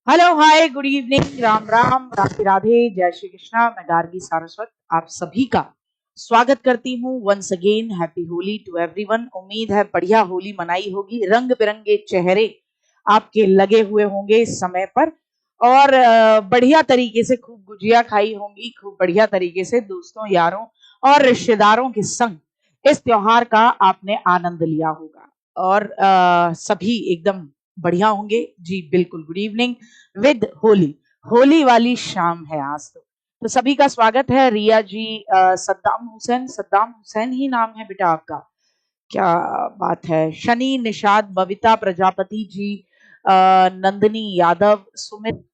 Hello hi good evening Ram Ram Radhe Radhe जय श्री कृष्णा। मैं गार्गी सारस्वत आप सभी का स्वागत करती हूँ once again. Happy Holi to everyone. उम्मीद है बढ़िया होली मनाई होगी, रंग बिरंगे चेहरे आपके लगे हुए होंगे इस समय पर और बढ़िया तरीके से खूब गुजिया खाई होंगी, खूब बढ़िया तरीके से दोस्तों यारों और रिश्तेदारों के संग इस त्योहार का आपने आनंद लिया होगा और सभी एकदम बढ़िया होंगे जी। बिल्कुल good evening with Holi. Holi वाली शाम है आज तो सभी का स्वागत है। रिया जी, सद्दाम हुसैन ही नाम है बेटा आपका? क्या बात है। शनि निषाद बविता प्रजापति जी, नंदनी यादव, सुमित,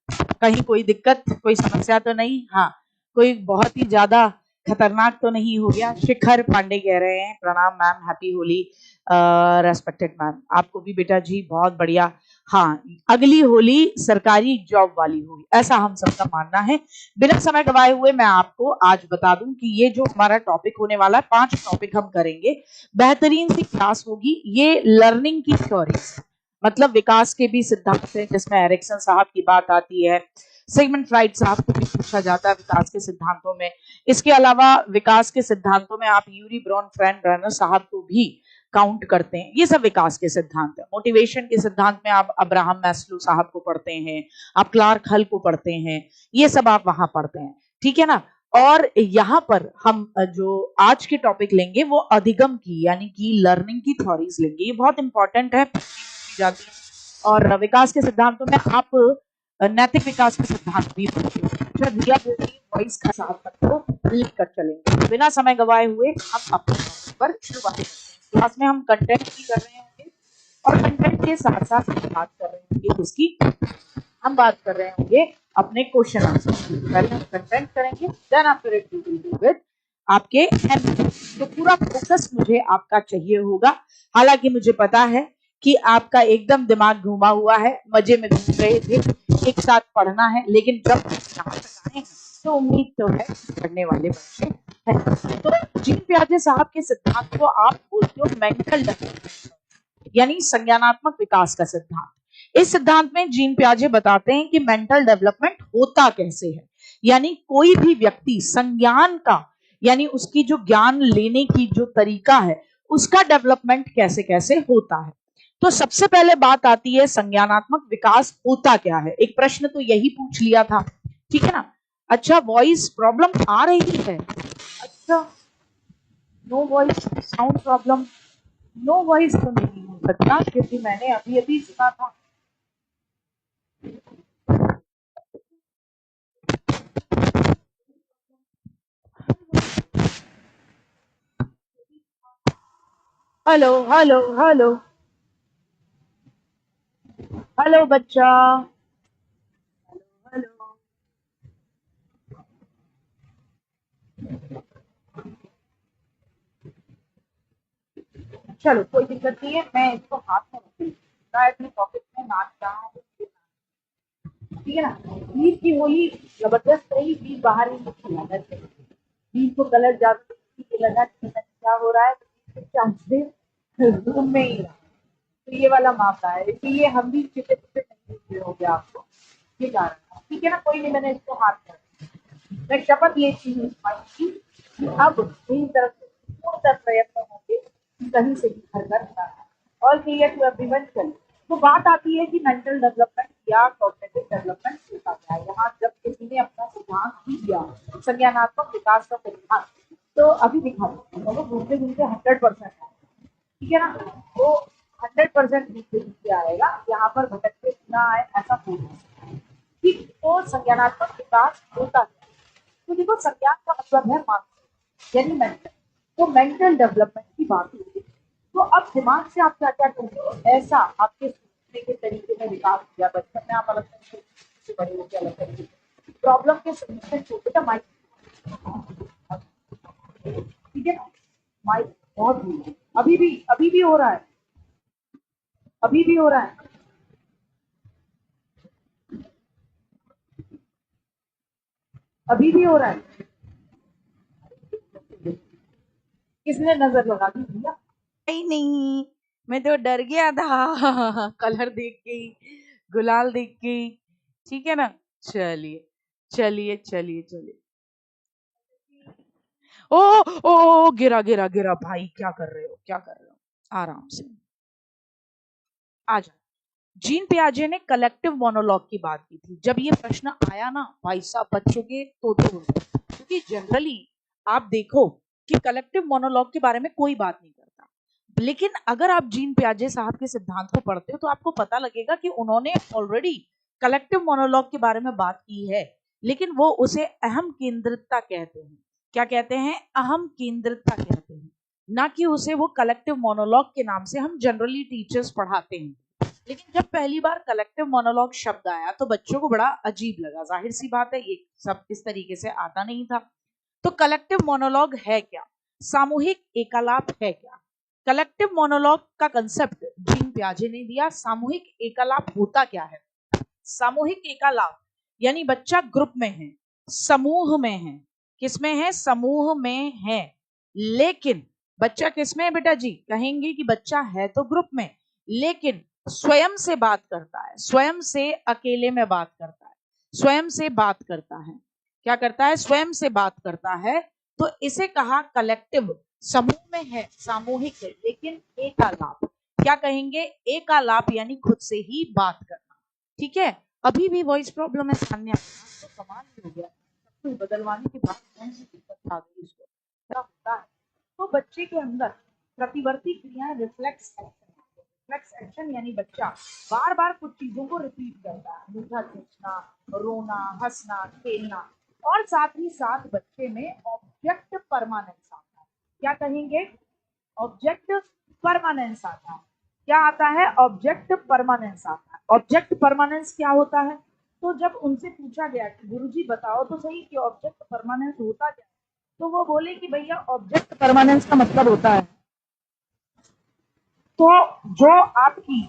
कहीं कोई दिक्कत कोई समस्या तो नहीं? हाँ, कोई बहुत ही ज्यादा खतरनाक तो नहीं हो गया? शिखर पांडे कह रहे हैं प्रणाम ma'am, happy Holi respected ma'am. आपको भी बेटा जी बहुत बढ़िया। हाँ, अगली होली सरकारी जॉब वाली होगी ऐसा हम सबका मानना है। बिना समय गवाए हुए मैं आपको आज बता दूं कि ये जो हमारा टॉपिक होने वाला है, 5 टॉपिक हम करेंगे। बेहतरीन सी क्लास होगी। ये लर्निंग की थ्योरी, मतलब विकास के भी सिद्धांत है जिसमें एरिक्सन साहब की बात आती है, सिगमंड फ्राइड साहब को भी पूछा जाता है विकास के सिद्धांतों में। इसके अलावा विकास के सिद्धांतों में आप यूरी ब्रॉन फ्रैन ब्रनर साहब को भी काउंट करते हैं। ये सब विकास के सिद्धांत है। मोटिवेशन के सिद्धांत में आप अब्राहम मैस्लो साहब को पढ़ते हैं, आप क्लार्क हल को पढ़ते हैं, ये सब आप वहां पढ़ते हैं, ठीक है ना। और यहाँ पर हम जो आज के टॉपिक लेंगे वो अधिगम की यानी कि लर्निंग की थ्योरीज लेंगे। ये बहुत इंपॉर्टेंट है जाती है। और विकास के सिद्धांतों में आप नैतिक विकास के सिद्धांत भी दिया वॉइस का साथ को लिख कर चलेंगे। बिना समय गवाए हुए हम अपने टॉपिक पर शुरुआत करते हैं। क्लास में हम कंटेंट भी कर रहे होंगे और कंटेंट के साथ साथ बात कर रहे होंगे किसकी? हम बात कर रहे होंगे अपने क्वेश्चन आंसर की। पहले हम कंटेंट करेंगे, then after it we will do with आपके तो पूरा फोकस मुझे आपका चाहिए होगा। हालांकि मुझे पता है कि आपका एकदम दिमाग घूमा हुआ है, मजे में घूम रहे थे, एक साथ पढ़ना है, लेकिन जब यहाँ तक आए तो उम्मीद तो है पढ़ने वाले बच्चे हैं। तो जीन प्याजे साहब के सिद्धांत को आप बोलते हो मेंटल डेवलपमेंट यानी संज्ञानात्मक विकास का सिद्धांत। इस सिद्धांत में जीन प्याजे बताते हैं कि मेंटल डेवलपमेंट होता कैसे है, यानी कोई भी व्यक्ति संज्ञान का यानी उसकी जो ज्ञान लेने की जो तरीका है उसका डेवलपमेंट कैसे कैसे होता है। तो सबसे पहले बात आती है संज्ञानात्मक विकास होता क्या है। एक प्रश्न तो यही पूछ लिया था, ठीक है ना। अच्छा, वॉइस प्रॉब्लम आ रही है? अच्छा, no voice sound problem, no voice तो नहीं हो सकता क्योंकि मैंने अभी अभी सुना था। हेलो हेलो हेलो हेलो बच्चा, हेलो। चलो कोई दिक्कत नहीं है, मैं इसको हाथ में रखूंगी, मैं अपने पॉकेट में नाच रहा हूँ, ठीक है ना। बीज की होली जबरदस्त रही, बीज बाहर ही निकला घर से। बीज को कलर ज्यादा लगा कि पता नहीं क्या हो रहा है, तो चांसेस रूम में ही रहा। तो ये वाला मामला है, इसलिए हम भी चिपे चिपे नहीं हो गया आपको, ये कारण है, ठीक है ना। कोई नहीं, मैंने इसको हाथ में रखा। मैं शपथ लेती हूँ इस बात की कि अब मेरी तरफ से पूर्ण प्रयत्न होंगे कि कहीं से भी घर कर रहा है। All clear to everyone. चलिए, तो बात आती है कि मेंटल डेवलपमेंट या कॉग्निटिव डेवलपमेंट होता क्या है। यहाँ जब किसी ने अपना सिद्धांत ही दिया संज्ञानात्मक विकास का सिद्धांत, तो अभी दिखा देते हैं घूमते घूमते 100% है, ठीक है ना। तो 100% नीचे नीचे आएगा, यहाँ पर भटकते ना आए ऐसा हो सकता है, ठीक। तो संज्ञानात्मक विकास होता है। तो देखो, संज्ञान का मतलब है मानसिक यानी मेंटल। तो मेंटल डेवलपमेंट की बात होती है। तो अब दिमाग से आप क्या क्या करेंगे, ऐसा आपके सोचने के तरीके में विकास किया। बचपन में आप अलग तरीके से बड़े होकर अलग तरीके प्रॉब्लम के सोल्यूशन छोटे का माइंड, ठीक है ना। माइंड बहुत हुई है, अभी भी हो रहा है, अभी भी हो रहा है, अभी भी हो रहा है। किसने नजर लगा दी भैया? नहीं नहीं, मैं तो डर गया था कलर देख के ही, गुलाल देख के ही। ठीक है ना। चलिए चलिए चलिए चलिए। ओ ओ गिरा गिरा गिरा भाई, क्या कर रहे हो, क्या कर रहे हो, आराम से आ जाओ। जीन पियाजे ने कलेक्टिव मोनोलॉग की बात की थी। जब ये प्रश्न आया ना भाई साहब, बच्चों के तोते हो गए, क्योंकि जनरली आप देखो कि कलेक्टिव मोनोलॉग के बारे में कोई बात नहीं करता, लेकिन अगर आप जीन पियाजे साहब के सिद्धांत को पढ़ते हो तो आपको पता लगेगा कि उन्होंने ऑलरेडी कलेक्टिव मोनोलॉग के बारे में बात की है, लेकिन वो उसे अहम केंद्रितता कहते हैं। क्या कहते हैं? अहम केंद्रितता कहते हैं, ना कि उसे वो कलेक्टिव मोनोलॉग के नाम से हम जनरली टीचर्स पढ़ाते हैं। लेकिन जब पहली बार कलेक्टिव मोनोलॉग शब्द आया तो बच्चों को बड़ा अजीब लगा, जाहिर सी बात है, ये सब इस तरीके से आता नहीं था। तो कलेक्टिव मोनोलॉग है क्या? सामूहिक एकालाप है क्या? कलेक्टिव मोनोलॉग का कंसेप्ट जीन पियाजे ने दिया। सामूहिक एकालाप होता क्या है? सामूहिक एकालाप यानी बच्चा ग्रुप में है, समूह में है। किसमें है? समूह में है। लेकिन बच्चा किसमें है बेटा जी? कहेंगे कि बच्चा है तो ग्रुप में, लेकिन स्वयं से बात करता है, स्वयं से अकेले में बात करता है, स्वयं से बात करता है। क्या करता है? स्वयं से बात करता है। तो इसे कहा कलेक्टिव। समूह में है, सामूहिक है, लेकिन एकालाप। क्या कहेंगे? एकालाप यानी खुद से ही बात करना। ठीक है। अभी भी वॉइस प्रॉब्लम है सान्या, तो कमाल ही हो गया, सब कुछ बदलवाने के बाद कौन सी दिक्कत आ गई इसको, क्या होता है। तो बच्चे के अंदर प्रतिवर्ती क्रियाएं रिफ्लेक्स एक्शन यानी बच्चा बार बार कुछ चीजों को रिपीट करता है, मीठा खींचना, रोना, हंसना, खेलना, और साथ ही साथ बच्चे में ऑब्जेक्ट परमानेंस आता है। क्या कहेंगे? ऑब्जेक्ट परमानेंस आता है। क्या आता है? ऑब्जेक्ट परमानेंस आता है। ऑब्जेक्ट परमानेंस क्या होता है? तो जब उनसे पूछा गया कि गुरुजी बताओ तो सही कि ऑब्जेक्ट परमानेंस होता क्या है, तो वो बोले कि भैया ऑब्जेक्ट परमानेंस का मतलब होता है तो जो आपकी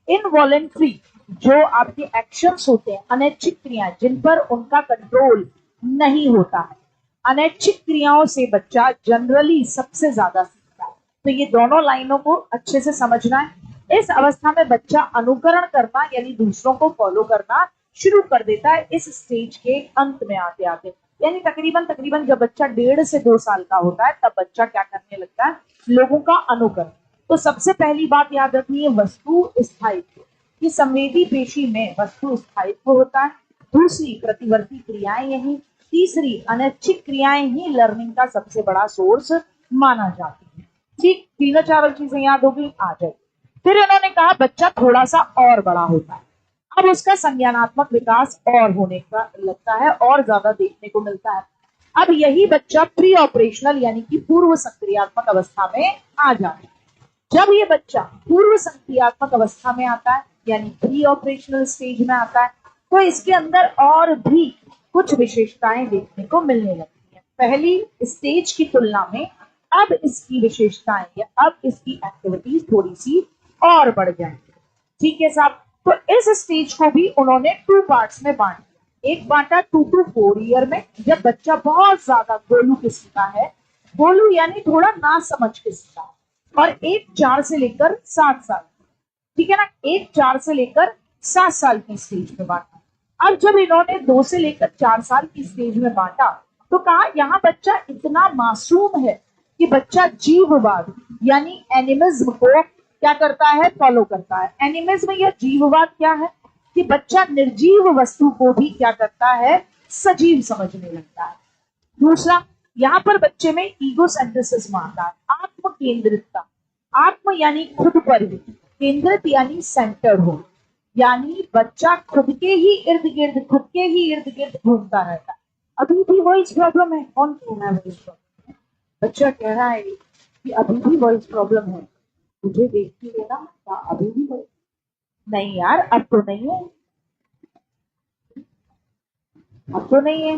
इनवॉलेंट्री, जो आपके एक्शंस होते हैं, अनैच्छिक क्रियाएं जिन पर उनका कंट्रोल नहीं होता है, अनैच्छिक क्रियाओं से बच्चा जनरली सबसे ज्यादा सीखता है। तो ये दोनों लाइनों को अच्छे से समझना है। इस अवस्था में बच्चा अनुकरण करना यानी दूसरों को फॉलो करना शुरू कर देता है इस स्टेज के अंत में आते आते, यानी तकरीबन तकरीबन जब बच्चा 1.5 से 2 साल का होता है तब बच्चा क्या करने लगता है? लोगों का अनुकरण। तो सबसे पहली बात याद रखनी है वस्तु स्थायित्व, कि संवेदी पेशी में वस्तु स्थायित्व होता है। दूसरी प्रतिवर्ती क्रियाएं यही। तीसरी अनैच्छिक क्रियाएं ही लर्निंग का सबसे बड़ा सोर्स माना जाती है। ठीक, तीनों चारों चीजें याद हो गई, आ जाए। फिर इन्होंने कहा बच्चा थोड़ा सा और बड़ा होता है, अब उसका संज्ञानात्मक विकास और होने का लगता है, और ज्यादा देखने को मिलता है। अब यही बच्चा प्री ऑपरेशनल यानी कि पूर्व सक्रियात्मक अवस्था में आ जाता है। जब ये बच्चा पूर्व सक्रियात्मक अवस्था में आता है यानी प्री ऑपरेशनल स्टेज में आता है, तो इसके अंदर और भी कुछ विशेषताएं देखने को मिलने लगती हैं। पहली स्टेज की तुलना में अब इसकी विशेषताएं या अब इसकी एक्टिविटीज थोड़ी सी और बढ़ जाएंगी। ठीक है साहब। तो इस स्टेज को भी उन्होंने 2 पार्ट्स में बांट दिया। एक बांटा 2 to 4 ईयर में, जब बच्चा बहुत ज्यादा गोलू किस्म का है, गोलू यानी थोड़ा ना समझ किस्म का, और एक 4 से लेकर 7 साल, ठीक है ना, एक 4 से लेकर 7 साल की स्टेज में बांटा। अब जब इन्होंने 2 से लेकर 4 साल की स्टेज में बांटा तो कहा यहाँ बच्चा इतना मासूम है कि बच्चा जीववाद यानी एनिमिज्म को क्या करता है? फॉलो करता है। एनिमिज्म या जीववाद क्या है? कि बच्चा निर्जीव वस्तु को भी क्या करता है? सजीव समझने लगता है। दूसरा, यहाँ पर बच्चे में ईगो सेंट्रिसिज्म आता है, आत्म केंद्रितता। आत्म यानी खुद पर ही, केंद्रित यानी सेंटर हो, यानी बच्चा खुद के ही इर्द गिर्द, खुद के ही इर्द गिर्द घूमता रहता है। अभी भी वॉइस प्रॉब्लम है? कौन कह रहा है वॉइस प्रॉब्लम? बच्चा कह रहा है कि अभी भी वॉइस प्रॉब्लम है, मुझे देखती है ना, अभी भी voice- नहीं यार, अब तो नहीं है, अब तो नहीं है।